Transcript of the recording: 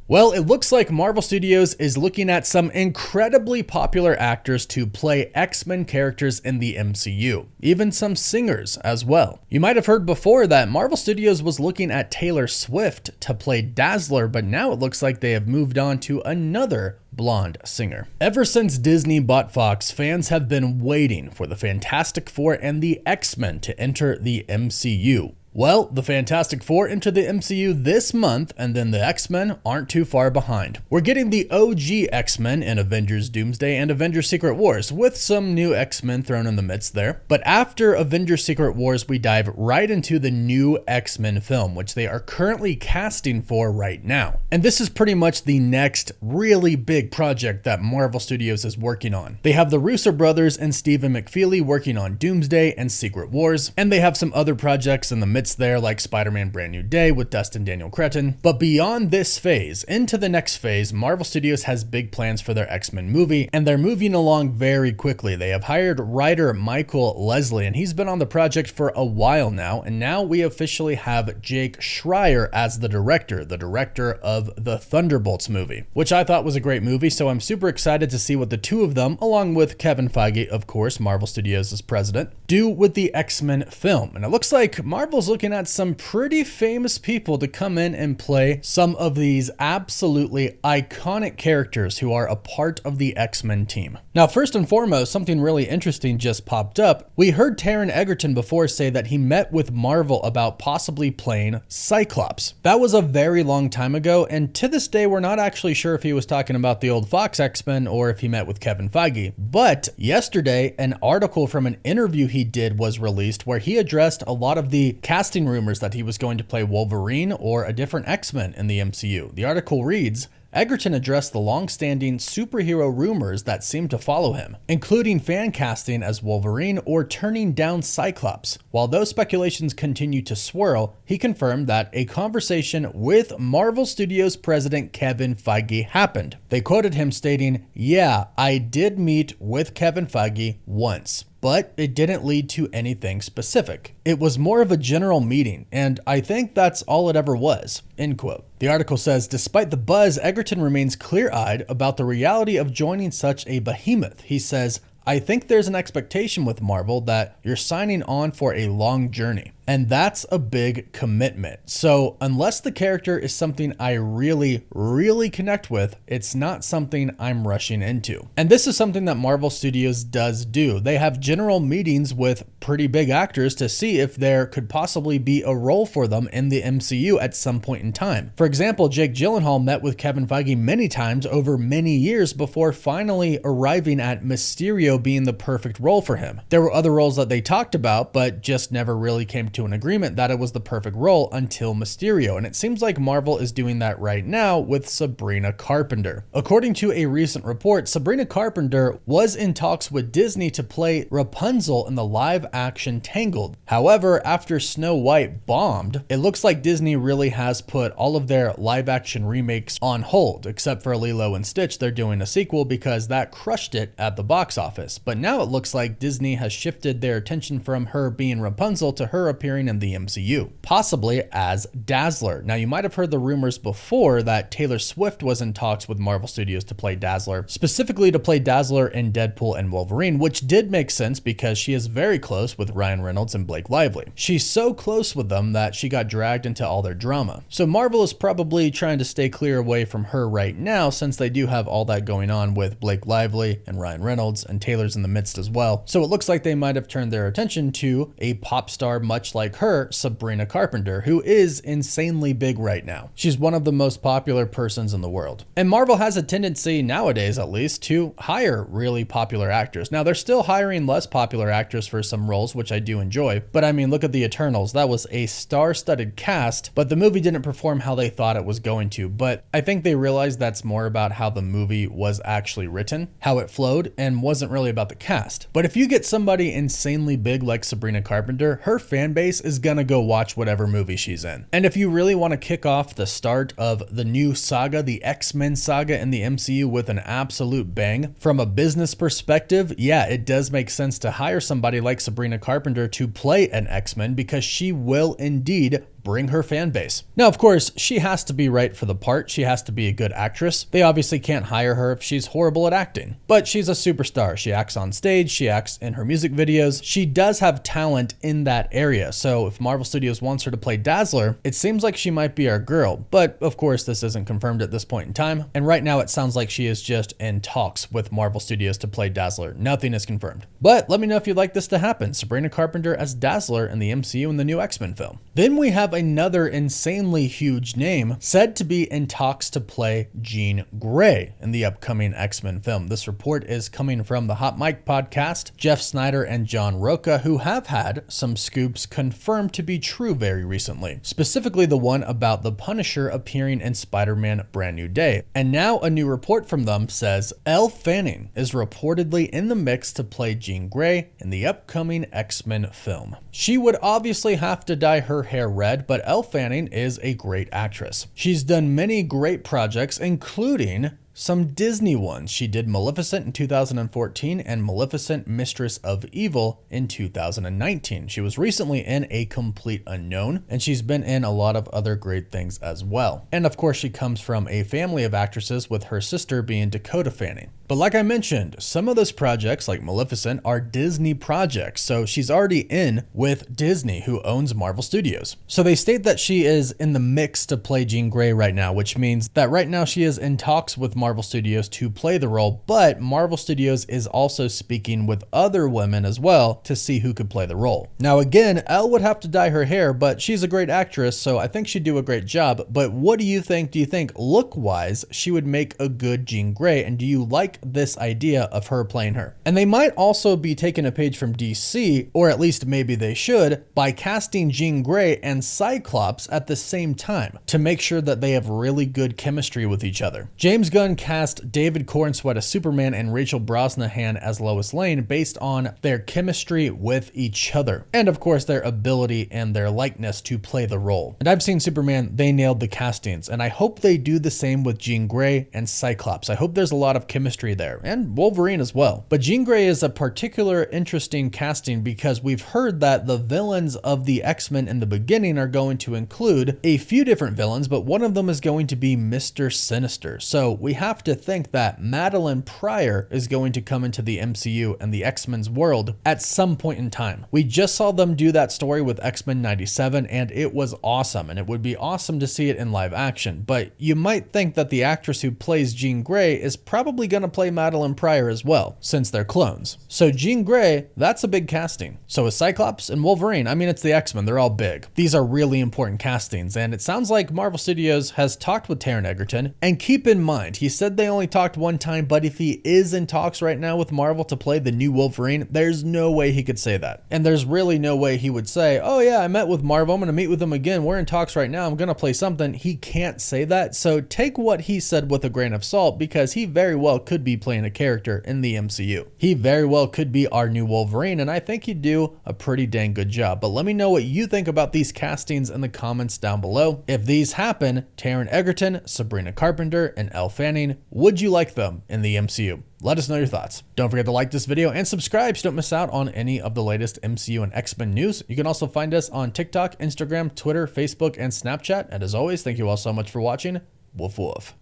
Well, it looks like Marvel Studios is looking at some incredibly popular actors to play X-Men characters in the MCU, even some singers as well. You might have heard before that Marvel Studios was looking at Taylor Swift to play Dazzler, but now it looks like they have moved on to another blonde singer. Ever since Disney bought Fox, fans have been waiting for the Fantastic Four and the X-Men to enter the MCU. Well, the Fantastic Four enter the MCU this month, and then the X-Men aren't too far behind. We're getting the OG X-Men in Avengers Doomsday and Avengers Secret Wars, with some new X-Men thrown in the midst there. But after Avengers Secret Wars, we dive right into the new X-Men film, which they are currently casting for right now. And this is pretty much the next really big project that Marvel Studios is working on. They have the Russo brothers and Stephen McFeely working on Doomsday and Secret Wars, and they have some other projects in the midst there like Spider-Man Brand New Day with Dustin Daniel Cretton. But beyond this phase, into the next phase, Marvel Studios has big plans for their X-Men movie, and they're moving along very quickly. They have hired writer Michael Leslie, and he's been on the project for a while now, and now we officially have Jake Schreier as the director of the Thunderbolts movie, which I thought was a great movie, so I'm super excited to see what the two of them, along with Kevin Feige, of course, Marvel Studios' president, do with the X-Men film. And it looks like Marvel's looking at some pretty famous people to come in and play some of these absolutely iconic characters who are a part of the X-Men team. Now, first and foremost, something really interesting just popped up. We heard Taron Egerton before say that he met with Marvel about possibly playing Cyclops. That was a very long time ago, and to this day, we're not actually sure if he was talking about the old Fox X-Men or if he met with Kevin Feige. But yesterday, an article from an interview he did was released where he addressed a lot of the casting rumors that he was going to play Wolverine or a different X-Men in the MCU. The article reads, Egerton addressed the long-standing superhero rumors that seem to follow him, including fan casting as Wolverine or turning down Cyclops. While those speculations continue to swirl, he confirmed that a conversation with Marvel Studios president Kevin Feige happened. They quoted him stating, "Yeah, I did meet with Kevin Feige once, but it didn't lead to anything specific. It was more of a general meeting, and I think that's all it ever was," end quote. The article says, despite the buzz, Egerton remains clear-eyed about the reality of joining such a behemoth. He says, "I think there's an expectation with Marvel that you're signing on for a long journey. And that's a big commitment. So unless the character is something I really connect with, it's not something I'm rushing into." And this is something that Marvel Studios does do. They have general meetings with pretty big actors to see if there could possibly be a role for them in the MCU at some point in time. For example, Jake Gyllenhaal met with Kevin Feige many times over many years before finally arriving at Mysterio being the perfect role for him. There were other roles that they talked about, but just never really came to an agreement that it was the perfect role until Mysterio, and it seems like Marvel is doing that right now with Sabrina Carpenter. According to a recent report, Sabrina Carpenter was in talks with Disney to play Rapunzel in the live-action Tangled. However, after Snow White bombed, it looks like Disney really has put all of their live-action remakes on hold, except for Lilo and Stitch. They're doing a sequel because that crushed it at the box office. But now it looks like Disney has shifted their attention from her being Rapunzel to her appearing in the MCU, possibly as Dazzler. Now, you might have heard the rumors before that Taylor Swift was in talks with Marvel Studios to play Dazzler, specifically to play Dazzler in Deadpool and Wolverine, which did make sense because she is very close with Ryan Reynolds and Blake Lively. She's so close with them that she got dragged into all their drama. So Marvel is probably trying to stay clear away from her right now, since they do have all that going on with Blake Lively and Ryan Reynolds, and Taylor's in the midst as well. So it looks like they might have turned their attention to a pop star much like her, Sabrina Carpenter, who is insanely big right now. She's one of the most popular persons in the world. And Marvel has a tendency nowadays, at least, to hire really popular actors. Now, they're still hiring less popular actors for some roles, which I do enjoy. But I mean, look at the Eternals. That was a star-studded cast, but the movie didn't perform how they thought it was going to. But I think they realized that's more about how the movie was actually written, how it flowed, and wasn't really about the cast. But if you get somebody insanely big like Sabrina Carpenter, her fan base is gonna go watch whatever movie she's in. And if you really want to kick off the start of the new saga, the X-Men saga in the MCU with an absolute bang, from a business perspective, yeah, it does make sense to hire somebody like Sabrina Carpenter to play an X-Men because she will indeed bring her fan base. Now, of course, she has to be right for the part. She has to be a good actress. They obviously can't hire her if she's horrible at acting, but she's a superstar. She acts on stage, she acts in her music videos. She does have talent in that area. So if Marvel Studios wants her to play Dazzler, it seems like she might be our girl. But of course, this isn't confirmed at this point in time. And right now it sounds like she is just in talks with Marvel Studios to play Dazzler. Nothing is confirmed. But let me know if you'd like this to happen. Sabrina Carpenter as Dazzler in the MCU in the new X-Men film. Then we have another insanely huge name said to be in talks to play Jean Grey in the upcoming X-Men film. This report is coming from the Hot Mic podcast, Jeff Snyder and John Roca, who have had some scoops confirmed to be true very recently, specifically the one about the Punisher appearing in Spider-Man Brand New Day. And now a new report from them says Elle Fanning is reportedly in the mix to play Jean Grey in the upcoming X-Men film. She would obviously have to dye her hair red, but Elle Fanning is a great actress. She's done many great projects, including some Disney ones. She did Maleficent in 2014 and Maleficent Mistress of Evil in 2019. She was recently in A Complete Unknown, and she's been in a lot of other great things as well. And of course, she comes from a family of actresses, with her sister being Dakota Fanning. But like I mentioned, some of those projects, like Maleficent, are Disney projects, so she's already in with Disney, who owns Marvel Studios. So they state that she is in the mix to play Jean Grey right now, which means that right now she is in talks with Marvel Studios to play the role, but Marvel Studios is also speaking with other women as well to see who could play the role. Now again, Elle would have to dye her hair, but she's a great actress, so I think she'd do a great job. But what do you think? Do you think look-wise she would make a good Jean Grey, and do you like this idea of her playing her? And they might also be taking a page from DC, or at least maybe they should, by casting Jean Grey and Cyclops at the same time to make sure that they have really good chemistry with each other. James Gunn cast David Corenswet as Superman and Rachel Brosnahan as Lois Lane based on their chemistry with each other, and of course their ability and their likeness to play the role. And I've seen Superman, they nailed the castings, and I hope they do the same with Jean Grey and Cyclops. I hope there's a lot of chemistry there, and Wolverine as well. But Jean Grey is a particular interesting casting because we've heard that the villains of the X-Men in the beginning are going to include a few different villains, but one of them is going to be Mr. Sinister. So we have to think that Madeline Pryor is going to come into the MCU and the X-Men's world at some point in time. We just saw them do that story with X-Men 97, and it was awesome, and it would be awesome to see it in live action. But you might think that the actress who plays Jean Grey is probably going to play Madeline Pryor as well, since they're clones. So Jean Grey, that's a big casting. So is Cyclops and Wolverine. I mean, it's the X-Men, they're all big. These are really important castings, and it sounds like Marvel Studios has talked with Taron Egerton. And keep in mind, he said they only talked one time, but if he is in talks right now with Marvel to play the new Wolverine, there's no way he could say that. And there's really no way he would say, oh yeah, I met with Marvel, I'm gonna meet with them again, we're in talks right now, I'm gonna play something. He can't say that, so take what he said with a grain of salt, because he very well could be playing a character in the MCU. He very well could be our new Wolverine, and I think he'd do a pretty dang good job. But let me know what you think about these castings in the comments down below. If these happen, Taron Egerton, Sabrina Carpenter, and Elle Fanning, would you like them in the MCU? Let us know your thoughts. Don't forget to like this video and subscribe so don't miss out on any of the latest MCU and X-Men news. You can also find us on TikTok, Instagram, Twitter, Facebook, and Snapchat. And as always, thank you all so much for watching. Woof woof.